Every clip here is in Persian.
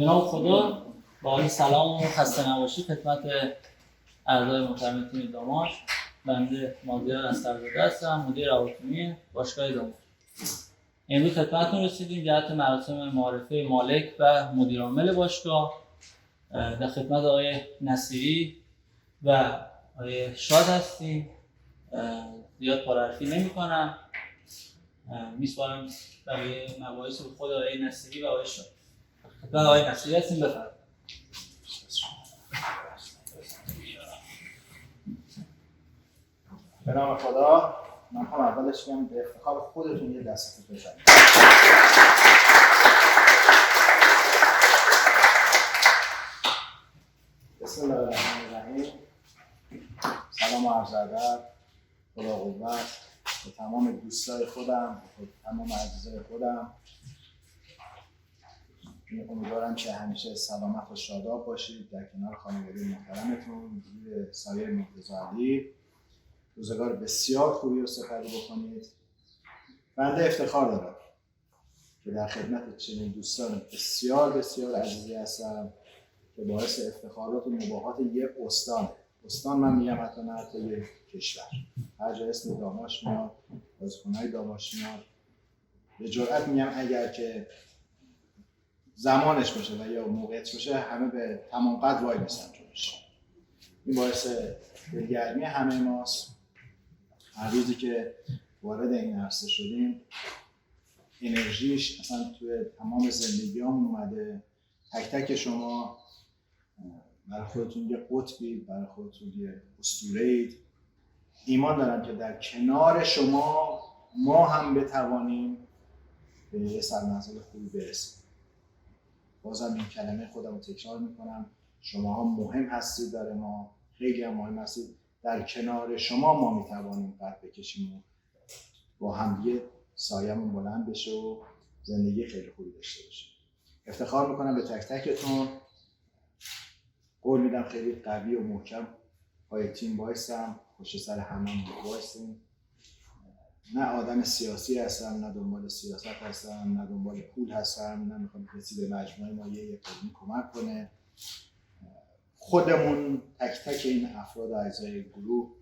به نام خدا، با این سلام و خسته نباشی خدمت اعضای محترم تیم داماش. بنده مازیار اسدزاده هستم، مدیر روابط باشگاه داماش. امروز خدمتتون رسیدیم جهت مراسم معرفه مالک و مدیر عامل باشگاه. در خدمت آقای نصیری و آقای شاد هستیم. زیاد پرحرفی نمی‌کنم، میسپارم بقیه مباحث رو خود آقای نصیری و آقای شاد. خدمت آقای نصیری هستیم، بفرمایید. به نام خدا. من هم اولش میگم به افتخار خودتون یه دستتون بزنید. بسم الله الرحمن الرحیم. سلام و عرض ادب، خدا قوت به تمام دوستای خودم، به تمام عزیزای خودم. امیدوارم که همیشه سلامت و شاداب باشید در کنار خانواده محترمتون، زیر سایه مرتضی علی. روزگار بسیار خوبی رو سپری بکنید. بنده افتخار دارم که در خدمت چنین دوستان بسیار بسیار عزیزی هستم که باعث افتخارات و مباهات یک استان من میگم، حتی یک کشور. هر جا اسم داماش میاد، بازیکن‌های داماش میاد، به جرئت میگم اگر که زمانش باشه و یا موقعیت باشه همه به تمام قد وای میسن جلوش. این باعث دلگرمی همه ماست. هر روزی که وارد این عرصه شدیم انرژیش اصلا توی تمام زندگیامون اومده. تک تک شما برای خودتون یه قطبی، برای خودتون یه اسطوره‌اید. ایمان دارم که در کنار شما ما هم بتوانیم به یه سرمنزل خوبی برسیم. بازم این کلمه خودم رو تکرار میکنم، شما ها مهم هستید برای ما، خیلی هم مهم هستید. در کنار شما ما میتوانیم قد بکشیم و با هم دیگه سایه‌مون بلند بشه و زندگی خیلی خوبی داشته باشیم. افتخار میکنم به تک تکتون. قول میدم خیلی قوی و محکم پای تیم وایسم، پشت سر هممون وایسیم. نه آدم سیاسی هستم، نه دنبال سیاست هستم، نه دنبال پول هستم، نه میخوام کسی به مجموعه ما یه قدمی کمک کنه. خودمون تک تک این افراد و اعضای گروه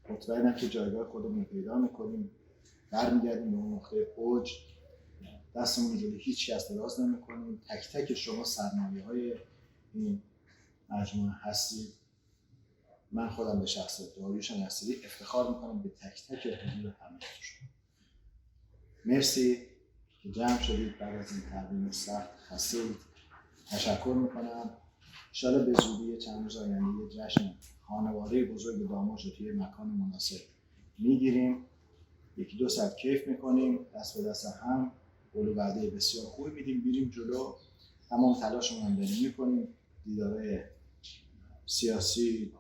مطمئنم که جایگاه خودمون رو پیدا میکنیم، برمیگردیم به اون نقطه اوج، دستمون رو جلوی هیچ کس دراز نمیکنیم. تک تک شما سرمایه‌های این مجموعه هستید. من خودم به شخص داریوش نصیری افتخار میکنم به تک تک حضور همه شما. مرسی که جمع شدید بعد از این تمرین سخت خسته‌اید. تشکر میکنم. انشاءالله به زودی چند روز آینده یه جشن خانواده بزرگ داماش رو توی مکان مناسب میگیریم. یکی دو ساعت کیف میکنیم، دست به دست هم قول و وعده بسیار خوبی میدیم، میریم جلو. تمام تلاشمون هم داریم میکنیم. دیدارهای سیاسی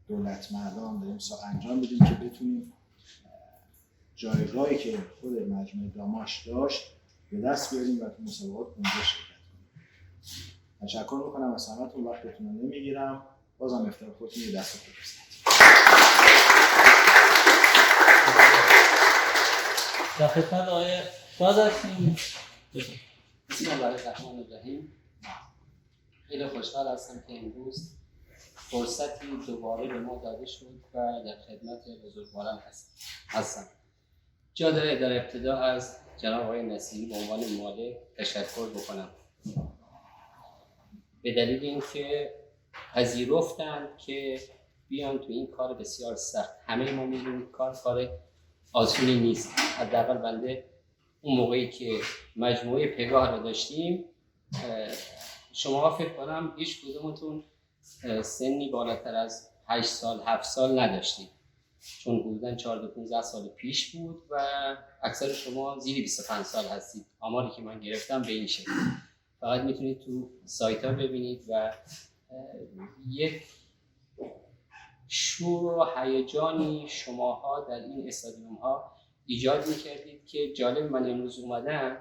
دولت مردان داریم انجام بدیم که بتونیم جایگاهی که خود مجموعه داماش داشت به دست بیاریم و تو مسابقات اونجا شرکت کنیم. تشکر میکنم از همتون، وقتتون رو نمیگیرم. بازم افتخار خودتون یه دست رو بزنید. در خدمت آقای شاد هستیم. بسم الله الرحمن الرحیم. خیلی خوشحال هستم که امروز فرصتی دوباره به ما داده شد و در خدمت بزرگواران هستم. جا داره در ابتدا از جناب آقای نصیری به عنوان مالک تشکر بکنم، به دلیل اینکه پذیرفتند که بیان تو این کار بسیار سخت. همه ما می‌دونیم کار آسونی نیست. حداقل بنده اون موقعی که مجموعه پگاه رو داشتیم، شما فکر کنم هیچ کدومتون سنی بالاتر از 8 سال 7 سال نداشتید، چون حدوداً 14-15 سال پیش بود و اکثر شما زیر 25 سال هستید. آماری که من گرفتم به این شکل. فقط میتونید تو سایت ها ببینید و یک شور و هیجانی شماها در این استادیوم ها ایجاد میکردید که جالب، من امروز اومدم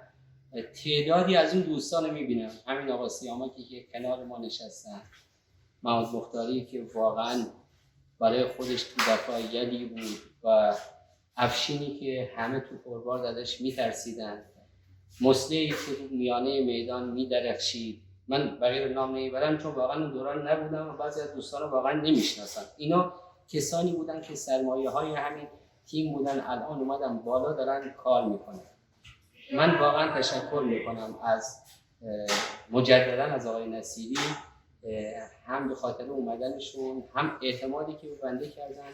تعدادی از اون دوستان رو میبینم. همین آقا سیامکی که کنار ما نشستن، محمد مختاری که واقعا برای خودش تو دفاع یلی بود و افشینی که همه تو قربار ازش میترسیدن مسلحی که تو میانه میدان میدرخشید. من بقیه نام نمیبرم چون واقعا اون دوران نبودم و بعضی از دوستان رو واقعا نمیشناسم. اینا کسانی بودن که سرمایه های همین تیم بودن، الان اومدن بالا دارن کار میکنن. من واقعا تشکر میکنم از مجددا از آقای نصیری، هم به خاطر اومدنشون، هم اعتمادی که به بنده کردن.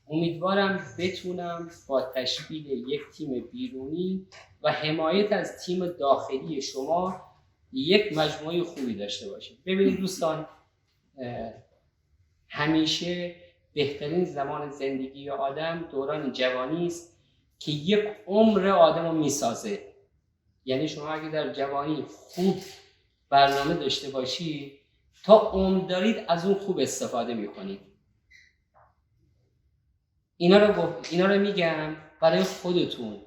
امیدوارم بتونم با تشکیل یک تیم بیرونی و حمایت از تیم داخلی شما یک مجموعه خوبی داشته باشیم. ببینید دوستان، همیشه بهترین زمان زندگی آدم دوران جوانی است که یک عمر آدم رو میسازه. یعنی شما اگه در جوانی خوب برنامه داشته باشی تا عمر دارید از اون خوب استفاده میکنید. اینا رو میگم برای خودتون،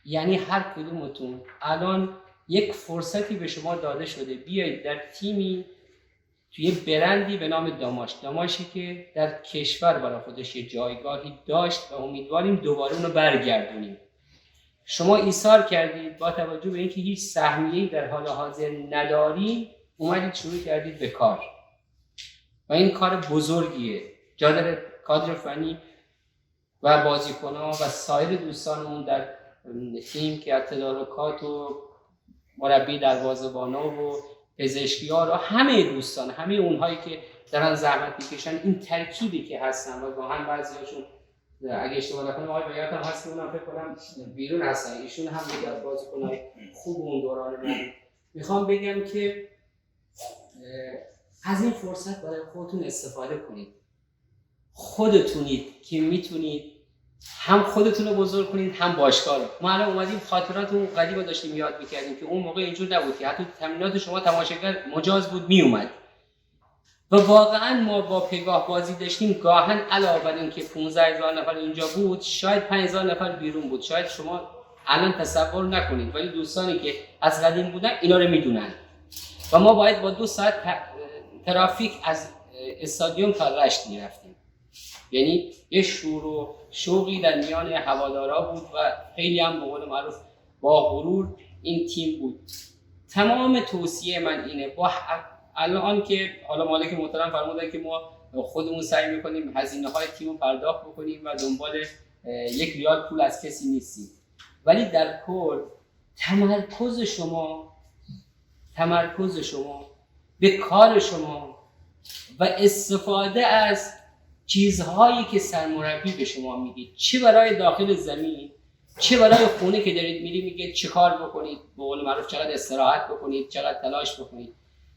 یعنی هر کدومتون الان یک فرصتی به شما داده شده بیایید در تیمی توی برندی به نام داماشی که در کشور برای خودش یه جایگاهی داشت و امیدواریم دوباره اونو برگردونیم. شما ایثار کردید با توجه به اینکه هیچ سهمیه‌ای در حال حاضر ندارید، اومدید شروع کردید به کار و این کار بزرگیه. جا داره کادر فنی و بازیکن‌ها و سایر دوستانمون در تیم که تدارکات و مربی دروازه‌بانا و پزشکی‌ها رو، همه دوستان، همه اونهایی که دارن زحمت می‌کشن، این ترکیبی که هستن و گاهن بعضی‌هاشون اگه اشتباه نکنم آقای بیات هم هست که اونم فکر کنم بیرون هستن، ایشون هم یکی از بازیکن‌های خوب اون دوران بود. میخوام بگم که از این فرصت برای خودتون استفاده کنید. خودتونید که میتونید هم خودتون رو بزرگ کنید هم باشگاه رو. ما الان اومدیم خاطرات اون قدیم رو داشتیم یاد می‌کردیم که اون موقع اینجور نبود که حتی تمرینات شما تماشاگر مجاز بود میومد و واقعا ما با پگاه بازی داشتیم. گاهن علاوه بر این که 15000 نفر اینجا بود، شاید 5000 نفر بیرون بود. شاید شما الان تصور نکنید، ولی دوستانی که از قدیم بودن اینا رو میدونن. و ما باید با 2 ساعت ترافیک از استادیوم تا رشت میرفتیم. یعنی یه شور و شوقی در میان هوادارا بود و خیلی هم به قول معروف با غرور این تیم بود. تمام توصیه من اینه، با الان که حالا مالک محترم فرمودن که ما خودمون سعی میکنیم هزینه‌های تیم رو پرداخت بکنیم و دنبال 1 ریال پول از کسی نیستیم، ولی در کل تمرکز شما به کار شما و استفاده از چیزهایی که سرمربی به شما میگه، چه برای داخل زمین چه برای خونه که دارید میگه چه کار بکنید، به قول معروف چقدر استراحت بکنید، چقدر تلاش بکنید.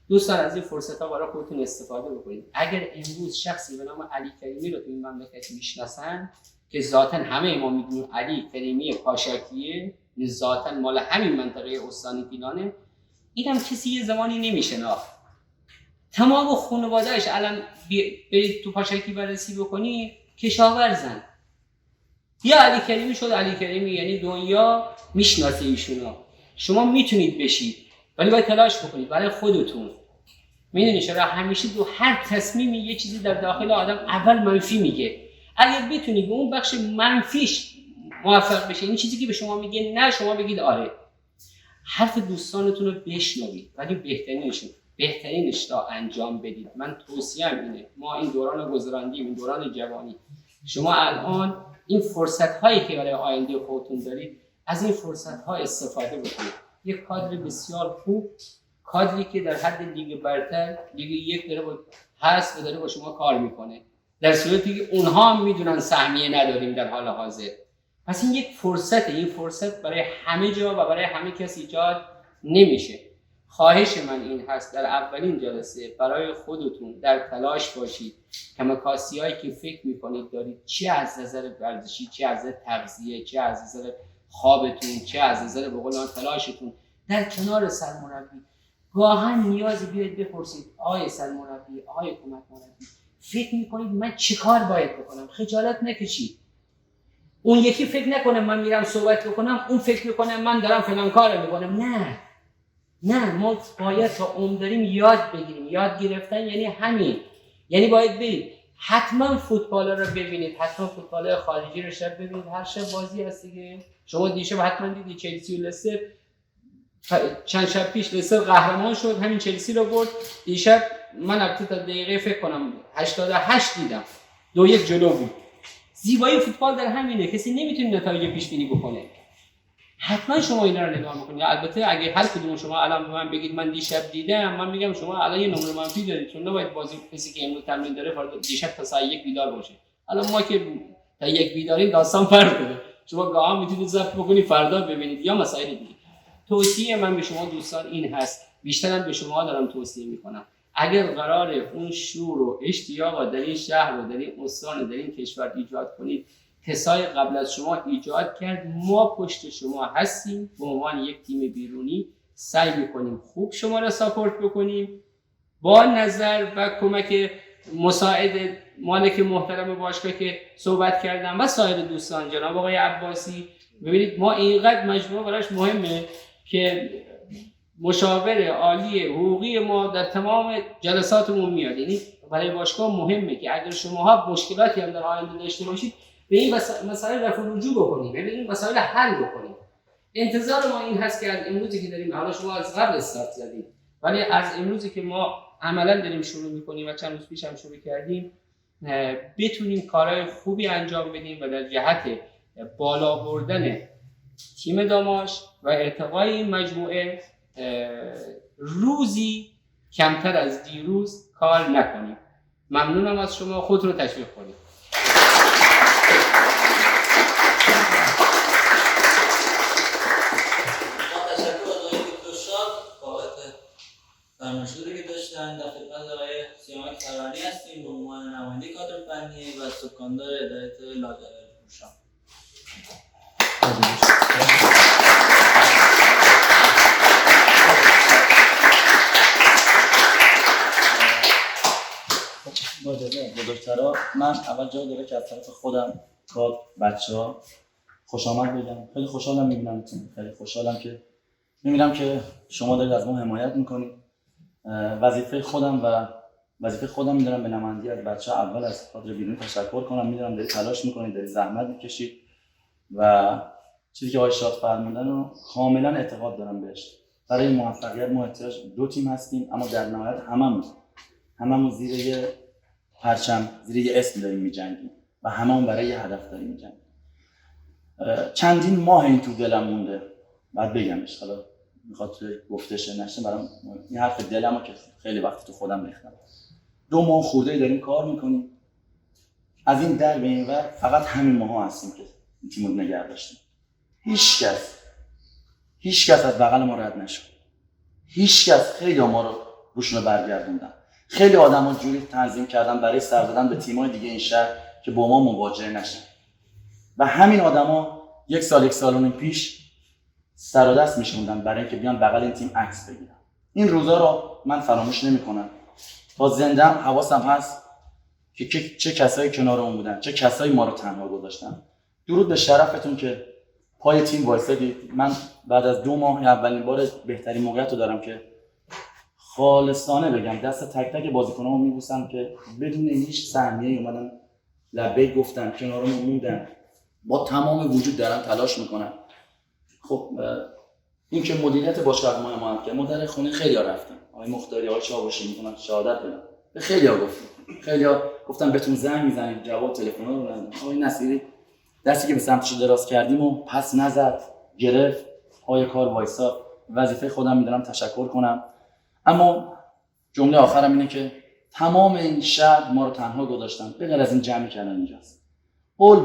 دوستان از این فرصت‌ها برای خودتون استفاده بکنید. اگر امروز شخصی به نام علی کریمی رو تو این مملکت میشناسن که ذاتاً همه ما میدونیم علی کریمی پاشاکیه، ذاتاً مال همین منطقه استان گیلانه، اینم کسی یه زمانی نمیشناخت. تمام خانواده‌اش الان برید تو پاشاکی بررسی بکنی کشاورزن. یا علی کریمی شد علی کریمی، یعنی دنیا میشناسه ایشونو. شما میتونید بشید ولی باید تلاش بکنید برای خودتون. میدونی چرا؟ همیشه دو هر تصمیمی یه چیزی در داخل آدم اول منفی میگه. اگر بتونید به اون بخش منفیش موفق بشید، این چیزی که به شما میگه نه شما بگید آره. حرف دوستانتون رو بشنوید ولی بهترینش را انجام بدید. من توصیه‌ام اینه. ما این دوران گذراندیم، این دوران جوانی. شما الان این فرصت‌هایی که برای آینده خودتون دارید، از این فرصت‌ها استفاده بکنید. یک کادر بسیار خوب، کادری که در حد لیگ برتر، لیگ 1 داره هست و داره با شما کار میکنه، در صورتی که اونها هم میدونن سهمیه نداریم در حال حاضر. پس این یک فرصته. این فرصت برای همه جا و برای همه کس ایجاد نمیشه. خواهش من این هست در اولین جلسه برای خودتون در تلاش باشید. کمکاسی‌هایی که فکر میکنید دارید، چه از نظر ورزشی، چه از نظر تغذیه، چه از نظر خوابتون، چه از نظر به قول من تلاشتون، در کنار سرمربی گاهن نیازی بیاید بپرسید آقای سرمربی، آقای کمک مربی، فکر میکنید من چی کار باید بکنم؟ خجالت نکشید. اون یکی فکر نکنه من میرم صحبت بکنم، اون فکر میکنه من دارم فلان کار میکنم. نه، ما باید تا عمر داریم یاد بگیریم. یاد گرفتن یعنی همین، یعنی باید برید حتما فوتبال رو ببینید، حتما فوتبال خارجی رو شب ببینید. هر شب بازی هست دیگه. شما دیشب حتما دیدی چلسی و لستر چند شب پیش لستر قهرمان شد، همین چلسی رو برد. دیشب من البته تا دقیقه فکر کنم 88 دیدم 2-1 جلو بود. زیبایی فوتبال در همینه، کسی نمیتونه نتایج پیش بینی بکنه. حتما شما اینا رو نگاه بکنید. البته اگه هر کدوم شما الان به من بگید من دیشب دیدم، من میگم شما الان یه نمره منفی دارید، چون نباید بازی کسی که امروز تمرین داره فردا دیشب تا ساعت 1 بیدار باشه. الان ما که تا 1 بیداریم داستان فرق داره. شما گاهی میتونید ضبط بکنید فردا ببینید یا مسائل دیگه. توصیه من به شما دوستان این هست، بیشترم به شما دارم توصیه میکنم، اگر قراره اون شور و اشتیاق در این شهر و در این استان و در این کشور ایجاد کنید، کسای قبل از شما ایجاد کرد، ما پشت شما هستیم به عنوان یک تیم بیرونی، سعی میکنیم خوب شما را ساپورت بکنیم با نظر و کمک مساعد مالک محترم باشگاه که صحبت کردم و سایر دوستان جناب آقای عباسی. ببینید ما اینقدر مجموعه براش مهمه که مشاور عالی حقوقی ما در تمام جلساتمون میاد. یعنی برای باشگاه مهمه که اگر شماها مشکلاتی هم در آینده داشته باشید به این مسائل رفع رجوع بکنید، ببینید مسائل حل بکنید. انتظار ما این هست که از امروزی که داریم، حالا شما از قبل استارت زدید، ولی از امروزی که ما عملا داریم شروع میکنیم و چند روز پیش هم شروع کردیم، بتونیم کارهای خوبی انجام بدیم و در جهت بالا بردن تیم داماش و ارتقای این مجموعه روزی کمتر از دیروز کار نکنیم. ممنونم از شما، خود رو تشویق کنید. فرمایشاتی که داشتن. در خدمت آقای سیامک فرانی هستیم به عنوان نماینده کادر فنی و سکاندار هدایت لاجرای پوشان. با اجازه بزرگترا، من اول جا داره که از طرف خودم با بچه‌ها خوش آمد بگم. خیلی خوشحالم می‌بینمتون، خیلی خوشحالم که می‌بینم که شما دارید از ما حمایت می‌کنید. وظیفه خودم می‌دارم به نمایندگی از بچه‌ها اول از کادر بیرونی تشکر کنم. می‌دونم دارید تلاش می‌کنید، دارید زحمت می‌کشید و چیزی که آقای شاد فرمودن رو کاملا اعتقاد دارم بهش. برای موفقیت ما احتیاج دو تیم هستیم، اما در نهایت هممون زیر یه پرچم، زیر یه اسم داریم می‌جنگیم و هممون برای یه هدف داریم می‌جنگیم. چندین ماه این تو دلم مونده، بعد بگمش، حالا میخواد گفته شه نشه، برام این حرف دلمو که خیلی وقت تو خودم ریختم. 2 ماه خورده داریم کار میکنیم، از این در به این ور فقط همین ماها هستیم که این تیمو نگه داشتیم. هیچ کس از بغل ما رد نشد. هیچ کس. خیلی ما رو روشونو برگردوندن. خیلی آدما جوری تنظیم کردن برای سر دادن به تیم‌های دیگه این شهر که با ما مواجه نشن. و همین آدما یک سال و نیم پیش سر و دست میشوندن برای اینکه بیان بغل این تیم عکس بگیرن. این روزا رو من فراموش نمی‌کنم. تا زنده‌ام حواسم هست که چه کسایی کنارمون بودن، چه کسایی ما رو تنها گذاشتن. درود به شرفتون که پای تیم وایسادید. من بعد از 2 ماه اولین بار بهترین موقعیت رو دارم که خالصانه بگم دست تک تک بازیکنامو میبوسم که بدون هیچ سهمیه‌ای اومدن لبیک گفتن، کنارمون موندن، با تمام وجود دارن تلاش میکنن. خب این که مدیریت باشگاه ما هم که مدیر خونه خیلی‌ها رفتن، آقای مختاری، آقای چاوشی میتونن شهادت بدن، به خیلی‌ها گفتن بهتون زنگ میزنیم، جواب تلفن‌ها رو ندادن. آقای نصیری دستی که به سمتش دراز کردیم و پس نزد، گرفت، پای کار وایساد. وظیفه خودم میدونم تشکر کنم. اما جمله آخرم اینه که تمام این شهر ما رو تنها گذاشتن به غیر از این جمعی که الان اینجاست. قول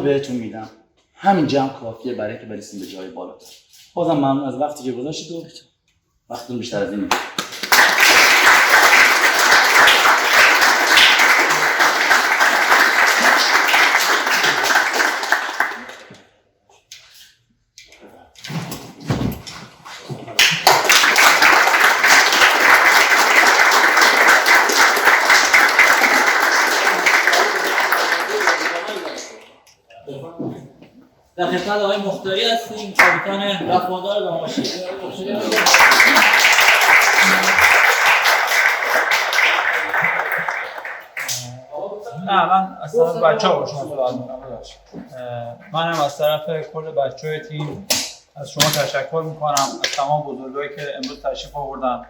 بهتون میدم همین جمع کافیه برای اینکه برسیم به جای بالاتر. بازم ممنون از وقتی که گذاشتید و وقتتون بیشتر از این در خدمت آقای مختاری هستیم، کاپیتان وفادار داماشی. نه من اصلا بچه‌ها با شما صحبت می‌کنم. منم از طرف کل بچه‌های تیم از شما تشکر می‌کنم، از تمام بزرگایی که امروز تشریف آوردن.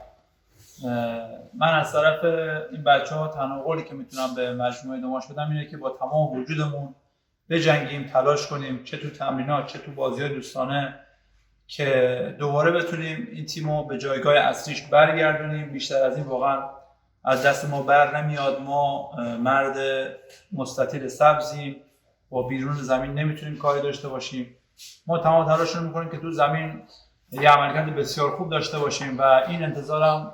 من از طرف این بچه‌ها تنها قولی که میتونم به مجموعه دماش بدم اینه که با تمام وجودمون بجنگیم، تلاش کنیم، چه تو تمرینات چه تو بازی‌های دوستانه، که دوباره بتونیم این تیمو به جایگاه اصلیش برگردونیم. بیشتر از این واقعا از دست ما بر نمیاد. ما مرد مستطیل سبزیم، با بیرون زمین نمیتونیم کاری داشته باشیم. ما تمام تلاش رو میکنیم که تو زمین یه عملکرد بسیار خوب داشته باشیم و این انتظارم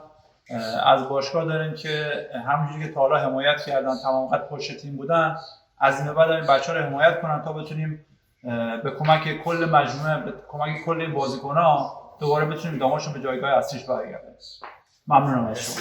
از باشگاه داریم که همونجوری که تا حالا حمایت کردن، تمام قد پشت تیم بودن، از این به بعد این بچه‌ها رو حمایت کنن تا بتونیم به کمک کل مجموعه، به کمک کل این بازیکن‌ها دوباره بتونیم داماشون به جایگاه اصلیش برگردونیم. ممنونم از شما.